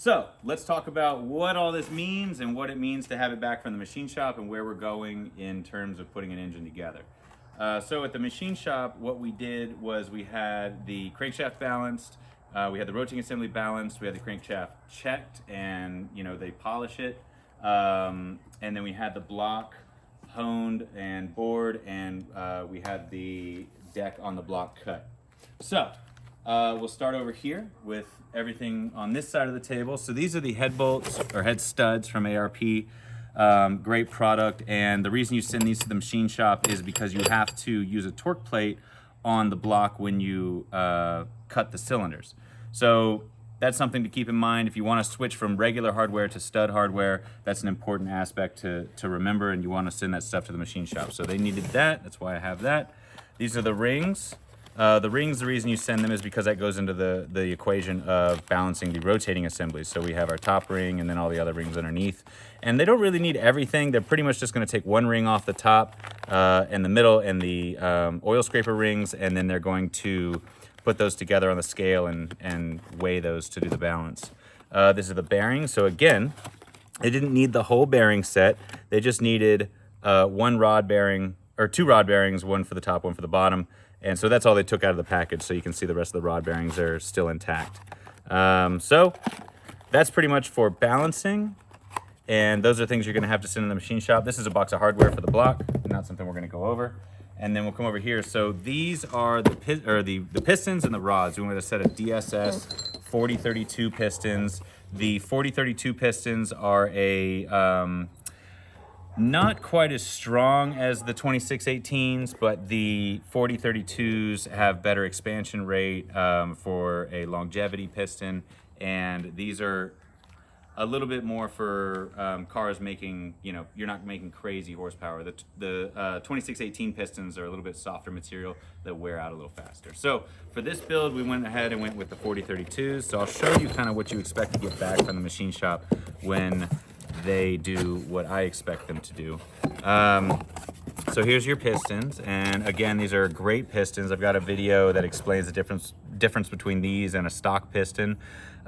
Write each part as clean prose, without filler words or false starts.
So let's talk about what all this means and what it means to have it back from the machine shop and where we're going in terms of putting an engine together. So at the machine shop, what we did was we had the crankshaft balanced, we had the rotating assembly balanced, we had the crankshaft checked and they polish it. And then we had the block honed and bored, and we had the deck on the block cut. So we'll start over here with everything on this side of the table. So these are the head bolts or head studs from ARP. Great product, and the reason you send these to the machine shop is because you have to use a torque plate on the block when you cut the cylinders. So that's something to keep in mind. If you want to switch from regular hardware to stud hardware, that's an important aspect to remember, and you want to send that stuff to the machine shop. So they needed that, that's why I have that. These are the rings. The reason you send them is because that goes into the equation of balancing the rotating assemblies. So we have our top ring and then all the other rings underneath. And they don't really need everything. They're pretty much just going to take one ring off the top and the middle and the oil scraper rings, and then they're going to put those together on the scale and weigh those to do the balance. This is the bearings. So again, they didn't need the whole bearing set. They just needed one rod bearing, or two rod bearings, one for the top, one for the bottom. And so that's all they took out of the package, so you can see the rest of the rod bearings are still intact. So that's pretty much for balancing, and those are things you're gonna have to send in the machine shop. This is a box of hardware for the block, not something we're gonna go over. And then we'll come over here. So these are the pistons and the rods. We went with a set of DSS 4032 pistons. The 4032 pistons are a not quite as strong as the 2618s, but the 4032s have better expansion rate for a longevity piston, and these are a little bit more for cars making, you're not making crazy horsepower. The 2618 pistons are a little bit softer material that wear out a little faster. So for this build, we went ahead and went with the 4032s. So I'll show you kind of what you expect to get back from the machine shop when they do what I expect them to do. So here's your pistons, and again, these are great pistons. I've got a video that explains the difference between these and a stock piston.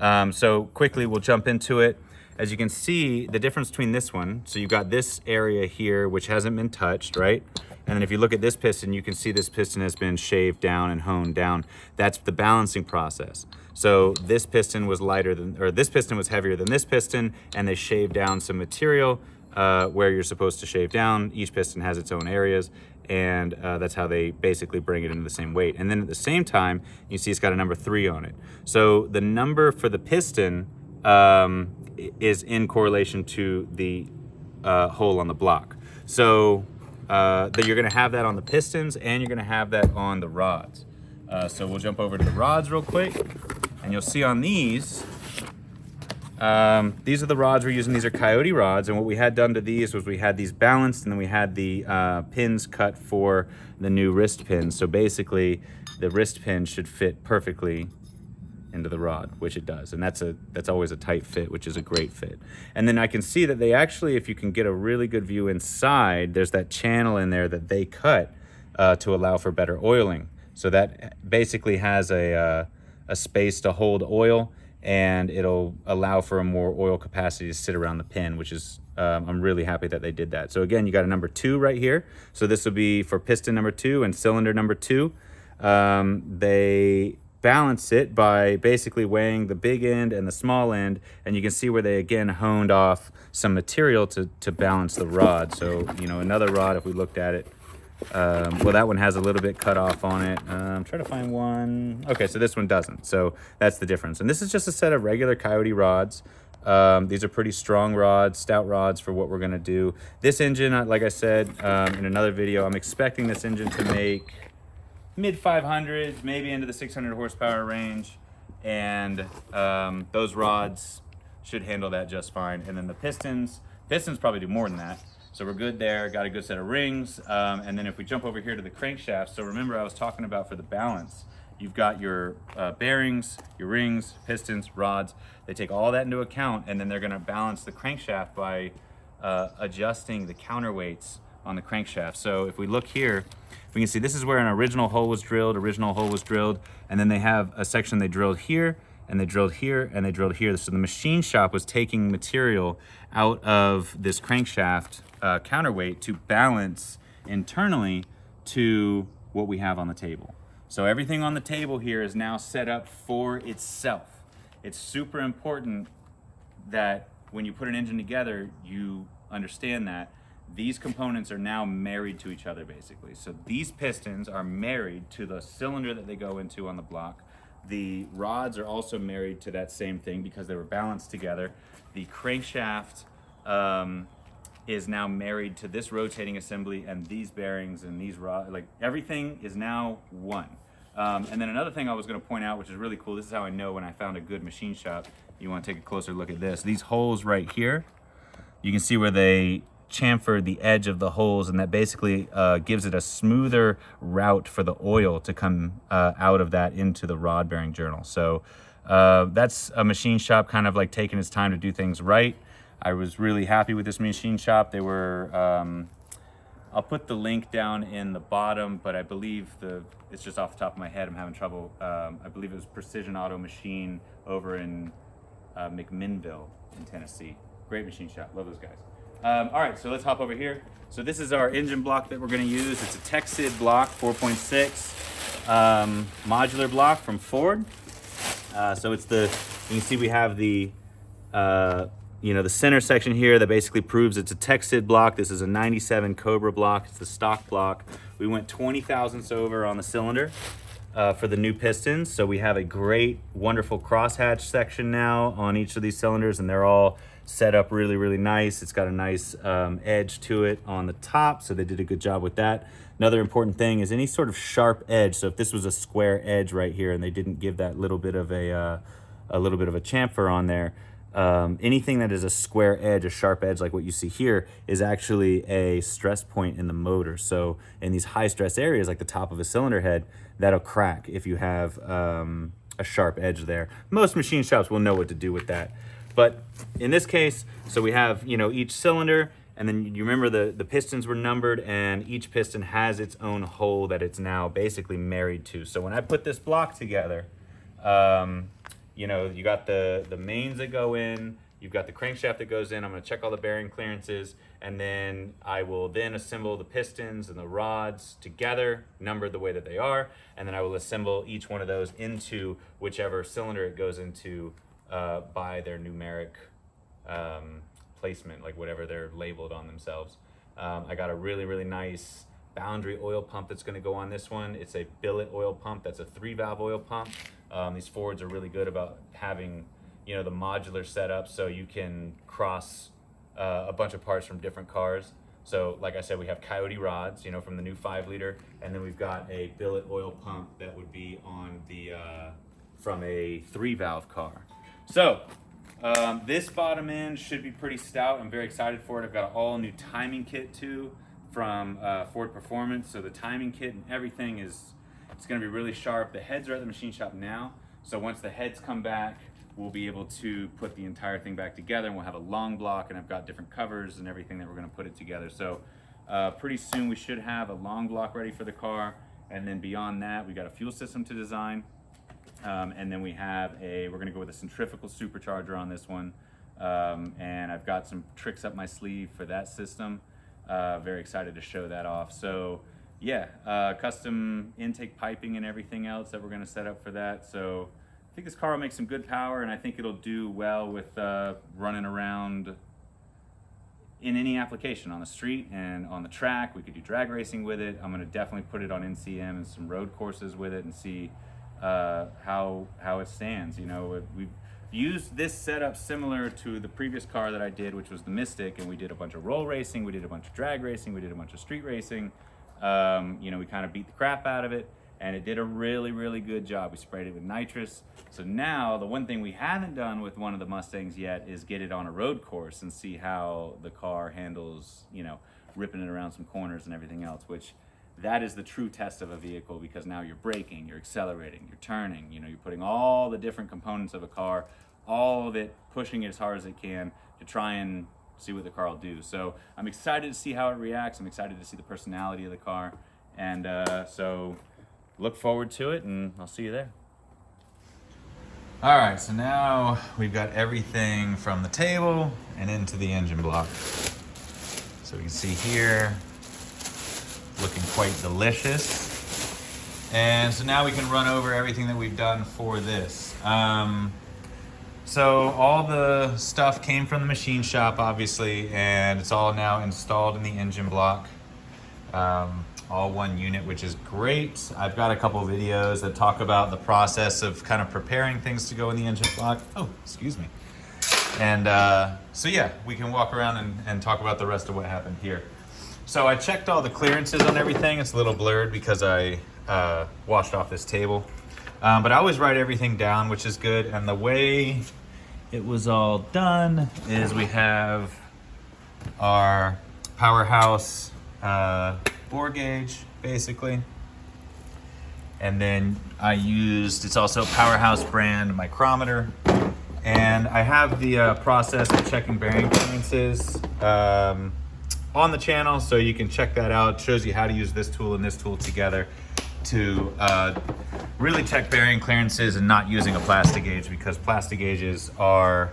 So quickly, we'll jump into it. As you can see, the difference between this one, so you've got this area here which hasn't been touched, right? And then if you look at this piston, you can see this piston has been shaved down and honed down. That's the balancing process. So this piston was lighter than, or this piston was heavier than this piston, and they shaved down some material where you're supposed to shave down. Each piston has its own areas, and that's how they basically bring it into the same weight. And then at the same time, you see it's got a number 3 on it. So the number for the piston is in correlation to the hole on the block. So that you're gonna have that on the pistons, and you're gonna have that on the rods. So we'll jump over to the rods real quick, and you'll see on these are the rods we're using. These are Coyote rods, and what we had done to these was we had these balanced, and then we had the pins cut for the new wrist pins. So basically, the wrist pin should fit perfectly into the rod, which it does, and that's always a tight fit, which is a great fit. And then I can see that they actually, if you can get a really good view inside, there's that channel in there that they cut to allow for better oiling. So that basically has a space to hold oil, and it'll allow for a more oil capacity to sit around the pin, which is, I'm really happy that they did that. So again, you got a number 2 right here. So this will be for piston number 2 and cylinder number 2. They balance it by basically weighing the big end and the small end, and you can see where they again honed off some material to balance the rod. So, another rod, if we looked at it, well, that one has a little bit cut off on it. I'm trying to find one. Okay, so this one doesn't. So that's the difference. And this is just a set of regular Coyote rods. These are pretty strong rods, stout rods for what we're gonna do. This engine, like I said in another video, I'm expecting this engine to make mid 500s, maybe into the 600 horsepower range. And those rods should handle that just fine. And then the pistons probably do more than that. So we're good there, got a good set of rings. And then if we jump over here to the crankshaft, so remember I was talking about for the balance, you've got your bearings, your rings, pistons, rods. They take all that into account, and then they're gonna balance the crankshaft by adjusting the counterweights on the crankshaft. So if we look here, we can see this is where an original hole was drilled, and then they have a section they drilled here, and they drilled here, and they drilled here. So the machine shop was taking material out of this crankshaft counterweight to balance internally to what we have on the table. So everything on the table here is now set up for itself. It's super important that when you put an engine together, you understand that these components are now married to each other, basically. So these pistons are married to the cylinder that they go into on the block. The rods are also married to that same thing because they were balanced together. The crankshaft is now married to this rotating assembly, and these bearings and these rods, like everything is now one. And then another thing I was going to point out, which is really cool, this is how I know when I found a good machine shop. You want to take a closer look at this. These holes right here, you can see where they chamfered the edge of the holes, and that basically gives it a smoother route for the oil to come out of that into the rod bearing journal. So that's a machine shop kind of like taking its time to do things right. I was really happy with this machine shop. They were, I'll put the link down in the bottom, but I believe it's just off the top of my head, I'm having trouble. I believe it was Precision Auto Machine over in McMinnville in Tennessee. Great machine shop, love those guys. All right, so let's hop over here. So this is our engine block that we're gonna use. It's a Texid block, 4.6 modular block from Ford. So it's you can see we have the, the center section here that basically proves it's a Texid block. This is a 97 Cobra block, it's the stock block. We went 20 thousandths over on the cylinder for the new pistons. So we have a great, wonderful crosshatch section now on each of these cylinders, and they're all set up really, really nice. It's got a nice edge to it on the top, so they did a good job with that. Another important thing is any sort of sharp edge. So if this was a square edge right here and they didn't give that little bit of a chamfer on there, anything that is a square edge, a sharp edge like what you see here, is actually a stress point in the motor. So in these high stress areas like the top of a cylinder head, that'll crack if you have a sharp edge there. Most machine shops will know what to do with that. But in this case, so we have, each cylinder, and then you remember the pistons were numbered, and each piston has its own hole that it's now basically married to. So when I put this block together, you got the mains that go in, you've got the crankshaft that goes in. I'm gonna check all the bearing clearances, and then I will then assemble the pistons and the rods together, numbered the way that they are, and then I will assemble each one of those into whichever cylinder it goes into by their numeric placement, like whatever they're labeled on themselves. I got a really, really nice boundary oil pump that's going to go on this one. It's a billet oil pump. That's a 3-valve oil pump. These Fords are really good about having, the modular setup, so you can cross a bunch of parts from different cars. So like I said, we have Coyote rods, from the new 5-liter, and then we've got a billet oil pump that would be on the from a 3-valve car. So this bottom end should be pretty stout. I'm very excited for it. I've got an all new timing kit too from Ford Performance. So the timing kit and everything it's gonna be really sharp. The heads are at the machine shop now. So once the heads come back, we'll be able to put the entire thing back together, and we'll have a long block, and I've got different covers and everything that we're gonna put it together. So pretty soon we should have a long block ready for the car. And then beyond that, we got a fuel system to design. And then we're gonna go with a centrifugal supercharger on this one. And I've got some tricks up my sleeve for that system. Very excited to show that off. So yeah, custom intake piping and everything else that we're gonna set up for that. So I think this car will make some good power, and I think it'll do well with running around in any application, on the street and on the track. We could do drag racing with it. I'm gonna definitely put it on NCM and some road courses with it and see how it stands. We've used this setup similar to the previous car that I did, which was the Mystic, and we did a bunch of roll racing, we did a bunch of drag racing, we did a bunch of street racing. We kind of beat the crap out of it, and it did a really, really good job. We sprayed it with nitrous. So now the one thing we haven't done with one of the Mustangs yet is get it on a road course and see how the car handles, ripping it around some corners and everything else, which that is the true test of a vehicle, because now you're braking, you're accelerating, you're turning, you're putting all the different components of a car, all of it, pushing it as hard as it can to try and see what the car will do. So I'm excited to see how it reacts. I'm excited to see the personality of the car. And so look forward to it, and I'll see you there. All right, so now we've got everything from the table and into the engine block. So we can see here, looking quite delicious. And so now we can run over everything that we've done for this. So all the stuff came from the machine shop, obviously, and it's all now installed in the engine block. All one unit, which is great. I've got a couple videos that talk about the process of kind of preparing things to go in the engine block. Oh, excuse me. And so yeah, we can walk around and talk about the rest of what happened here. So I checked all the clearances on everything. It's a little blurred because I washed off this table. But I always write everything down, which is good. And the way it was all done is we have our powerhouse bore gauge, basically. And then I used, it's also a Powerhouse brand micrometer. And I have the process of checking bearing clearances on the channel, so you can check that out. It shows you how to use this tool and this tool together to really check bearing clearances and not using a plastic gauge, because plastic gauges are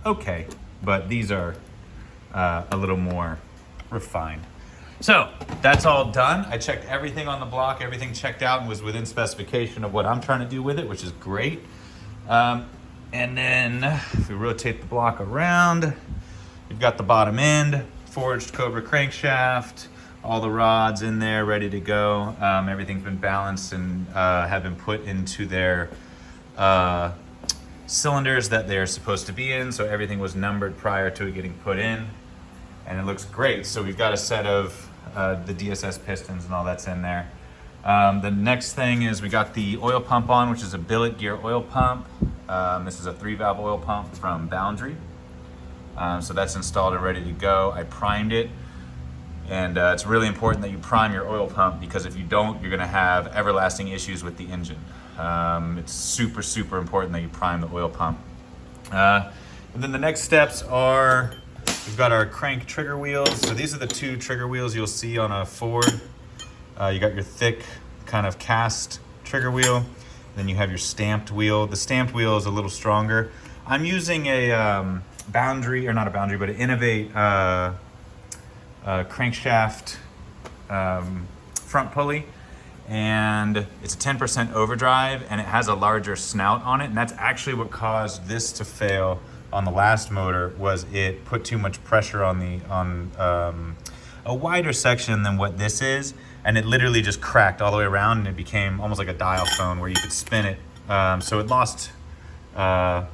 okay, but these are a little more refined. So that's all done. I checked everything on the block, everything checked out and was within specification of what I'm trying to do with it, which is great. And then if we rotate the block around, we've got the bottom end, forged Cobra crankshaft, all the rods in there ready to go. Everything's been balanced and have been put into their cylinders that they're supposed to be in. So everything was numbered prior to it getting put in. And it looks great. So we've got a set of the DSS pistons and all that's in there. The next thing is we got the oil pump on, which is a billet gear oil pump. This is a 3-valve oil pump from Boundary. So that's installed and ready to go. I primed it. And it's really important that you prime your oil pump, because if you don't, you're gonna have everlasting issues with the engine. It's super, super important that you prime the oil pump. And then the next steps are, we've got our crank trigger wheels. So these are the 2 trigger wheels you'll see on a Ford. You got your thick kind of cast trigger wheel. Then you have your stamped wheel. The stamped wheel is a little stronger. I'm using a Boundary, or not a Boundary, but an Innovate crankshaft front pulley. And it's a 10% overdrive, and it has a larger snout on it. And that's actually what caused this to fail on the last motor, was it put too much pressure on a wider section than what this is, and it literally just cracked all the way around, and it became almost like a dial phone where you could spin it. So it lost the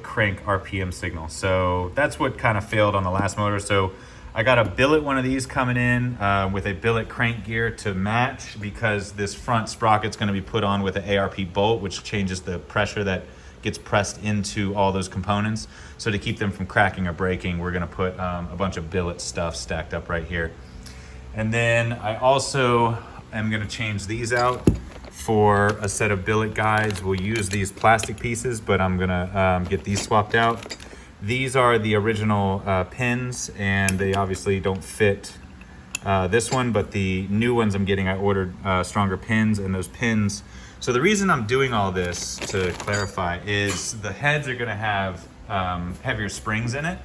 crank RPM signal. So that's what kind of failed on the last motor. So I got a billet one of these coming in with a billet crank gear to match, because this front sprocket's going to be put on with an ARP bolt, which changes the pressure that gets pressed into all those components. So to keep them from cracking or breaking, we're going to put a bunch of billet stuff stacked up right here. And then I also am going to change these out for a set of billet guides. We'll use these plastic pieces, but I'm going to get these swapped out. These are the original pins, and they obviously don't fit this one, but the new ones I'm getting, I ordered stronger pins, and those pins. So the reason I'm doing all this, to clarify, is the heads are gonna have heavier springs in it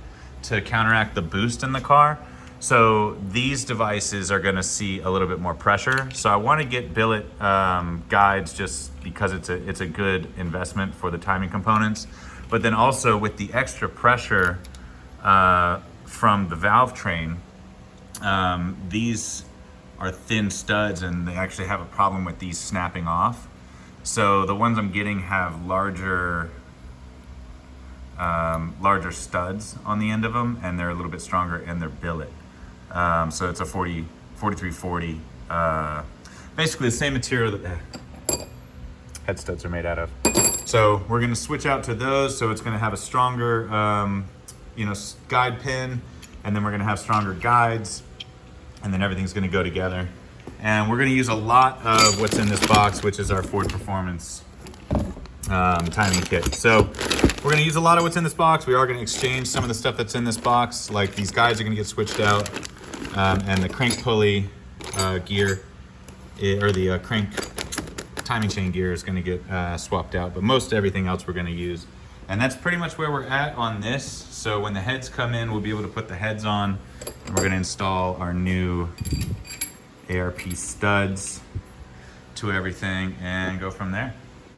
to counteract the boost in the car. So these devices are gonna see a little bit more pressure. So I wanna get billet guides just because it's a good investment for the timing components. But then also with the extra pressure from the valve train, these are thin studs, and they actually have a problem with these snapping off. So the ones I'm getting have larger studs on the end of them, and they're a little bit stronger, and they're billet. So it's a 4340, basically the same material that the head studs are made out of. So we're gonna switch out to those. So it's gonna have a stronger, guide pin, and then we're gonna have stronger guides, and then everything's gonna go together. And we're gonna use a lot of what's in this box, which is our Ford Performance timing kit. So we're gonna use a lot of what's in this box. We are gonna exchange some of the stuff that's in this box, like these guides are gonna get switched out, and the crank pulley gear, or the crank timing chain gear is going to get swapped out, but most everything else we're going to use. And that's pretty much where we're at on this. So when the heads come in, we'll be able to put the heads on, and we're going to install our new ARP studs to everything and go from there.